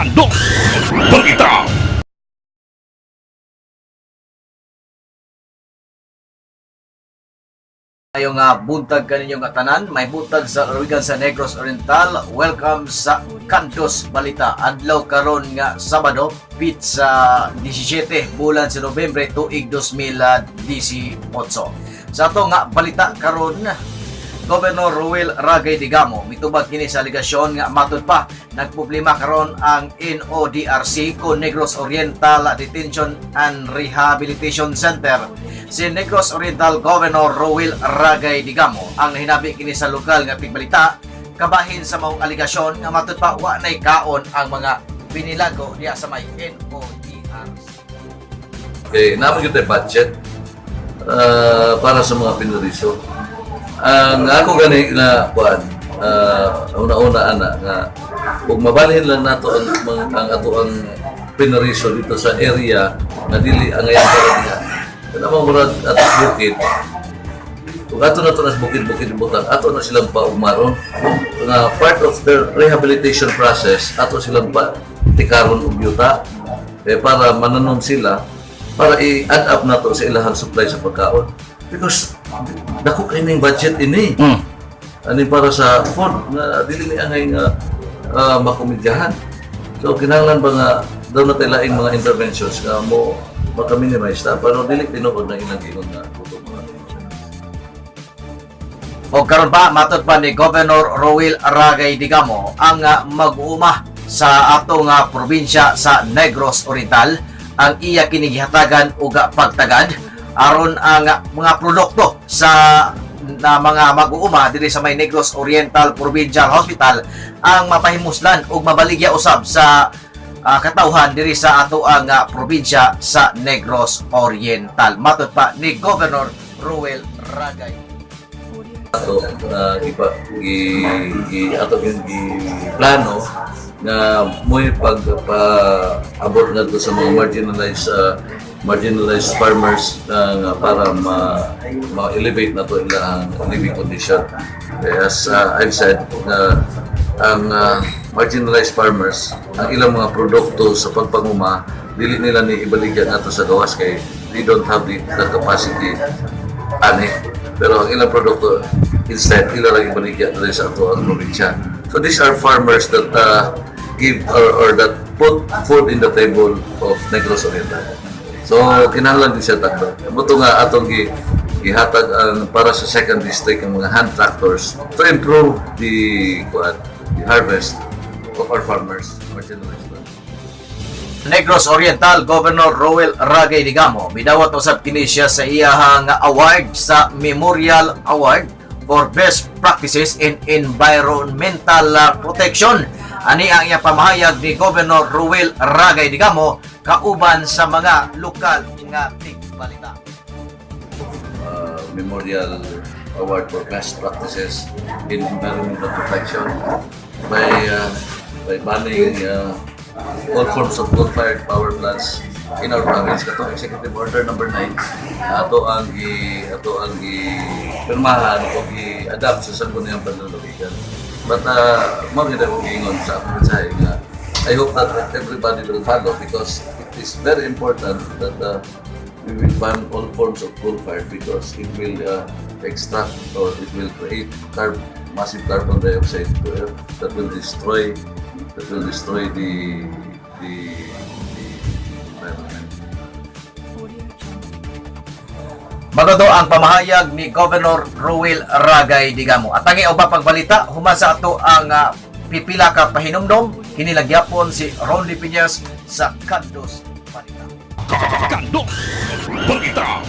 Kandos Balita. Ayong buntag kaninyong tanan, may buntag sa Origan sa Negros Oriental. Welcome sa Kandos Balita. Adlaw karon nga Sabado, pit sa 17 bulan sa Nobyembre tuig 2018. Sa ato nga balita karon, Governor Ruel Ragay Digamo mitubag kini sa aligasyon nga matud pa nagproblema karon ang NODRC ko Negros Oriental Detention and Rehabilitation Center. Si Negros Oriental Governor Ruel Ragay Digamo ang nahinabi kini sa lokal nga tigbalita kabahin sa maong aligasyon nga matud pa wa nay kaon ang mga binilago diya sa may NODRC. Okay, naman yung budget para sa mga pinuriso. Ang ako gani na kuan una-una ana nga kung mabalhin lang nato ang ato ang pinuriso dito sa area na dili ang ayang karamihan. Kana murag at bukid. Kung ato na to nas bukid butang ato na silang paumaron nga part of their rehabilitation process ato silang pa tikaron og yuta para mananom sila para i-add up nato sa ilahang supply sa pagkaon. Because dako kay ning budget ini. Ani para sa food na dili ni angay nga makomedyahan. So kinahanglan ba nga daw na laing mga interventions nga mo maka-minimize ta pero dili tinuod na ilang ingon nga kuto mga. O karon pa matud pa ni Governor Ruel Ragay Digamo ang mag-uuma sa ato nga probinsya sa Negros Oriental ang iya kini gihatagan og pagtagad aron ang mga produkto sa na mga mag-uuma diri sa may Negros Oriental Provincial Hospital ang mapahimuslan ug mabaligya usab sa katawhan diri sa ato ang probinsya sa Negros Oriental. Matud pa ni Governor Ruel Ragay. Ato ato yung plano na mo'y pag-abot na sa mga marginalized farmers para ma-elevate na to ilang living condition. As I've said, ang marginalized farmers, ang ilang mga produkto sa pagpanguma, dili nila ni ibaligyan nato sa gawas kay they don't have the capacity ani. Pero ang ilang produkto, instead, ila lang ibaligyan na sa ato ang probinsya. So these are farmers that give or that put food in the table of Negros Oriental. So kinahanglan din siya takbo. Buto nga atong gihatag para sa second district ang mga hand tractors to improve the harvest of our farmers, marginalized farmers. Negros Oriental Governor Ruel Ragay Digamo midawat usab kini siya sa iyahang award sa Memorial Award for Best Practices in Environmental Protection. Ani ang iya pamahayag ni Governor Ruel Ragay Digamo kauban sa mga lokal nga tigbalita. Memorial Award for Best Practices in Environmental Protection by banning all forms of coal-fired power plants in our province. Katong Executive Order number 9 ato ang pirmahan o i-adapt sa sangguniang panlulubigan. But maganda kong ingon sa akong mensahe nga I hope that everybody will follow because it is very important that we will ban all forms of coal fire because it will extract or it will create massive carbon dioxide to air that will destroy the environment. Magado ang pamahayag ni Governor Ruel Ragay Digamo. At ang iba pagbalita human sa ato ang pipila ka pahinumdom kinilagyapon si Ronly Piñas sa Kandos Balita. Kandos Balita.